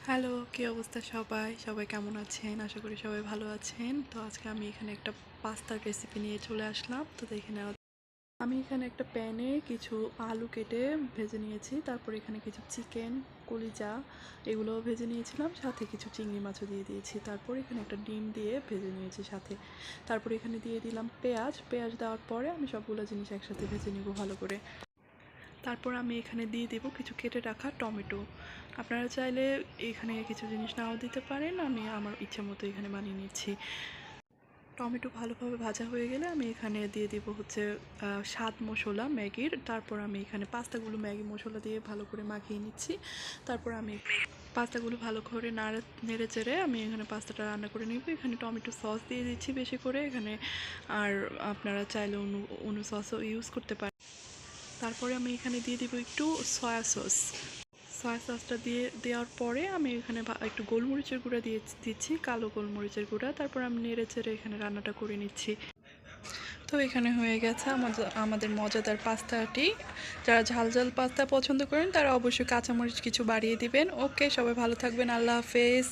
Hello, কি অবস্থা সবাই? সবাই কেমন আছেন? আশা করি সবাই ভালো আছেন। তো আজকে আমি এখানে একটা পাস্তার রেসিপি নিয়ে চলে আসলাম। তো দেখে নেওয়া আমি এখানে একটা প্যানে কিছু আলু কেটে ভেজে নিয়েছি। তারপর এখানে কিছু চিকেন, কলিজা এগুলোও ভেজে নিয়েছিলাম। সাথে কিছু চিংড়ি মাছও দিয়ে দিয়েছি। তারপর এখানে একটা ডিম দিয়ে ভেজে নিয়েছি সাথে। তারপর এখানে দিয়ে দিলাম পেঁয়াজ। পেঁয়াজ দেওয়ার পরে আমি সবগুলো জিনিস একসাথে ভেজে নিব ভালো করে। তারপর আমি এখানে দিয়ে দেব কিছু কেটে রাখা টমেটো। আপনারা চাইলে এখানে কিছু জিনিস নাও দিতে পারেন, আমি আমার ইচ্ছা মতো এখানে বানিয়ে নিচ্ছি। টমেটো ভালোভাবে ভাজা হয়ে গেলে আমি এখানে দিয়ে দিব হচ্ছে স্বাদ মশলা ম্যাগির। তারপর আমি এখানে পাস্তাগুলো ম্যাগি মশলা দিয়ে ভালো করে মাখিয়ে নিচ্ছি। তারপর আমি পাস্তাগুলো ভালো করে নেড়ে চেড়ে আমি এখানে পাস্তাটা রান্না করে নিব। এখানে টমেটো সস দিয়ে দিচ্ছি বেশি করে এখানে। আর আপনারা চাইলে অন্য সসও ইউজ করতে পারেন। তারপরে আমি এখানে দিয়ে দিব একটু সয়া সস। সয়া সসটা দেওয়ার পরে আমি এখানে একটু গোলমরিচের গুঁড়া দিচ্ছি, কালো গোলমরিচের গুঁড়া। তারপর আমি নেড়ে চেড়ে এখানে রান্নাটা করে নিচ্ছি। তো এখানে হয়ে গেছে আমাদের মজাদার পাস্তাটি। যারা ঝাল ঝাল পাস্তা পছন্দ করেন তারা অবশ্যই কাঁচামরিচ কিছু বাড়িয়ে দিবেন। ওকে, সবাই ভালো থাকবেন। আল্লাহ হাফেজ।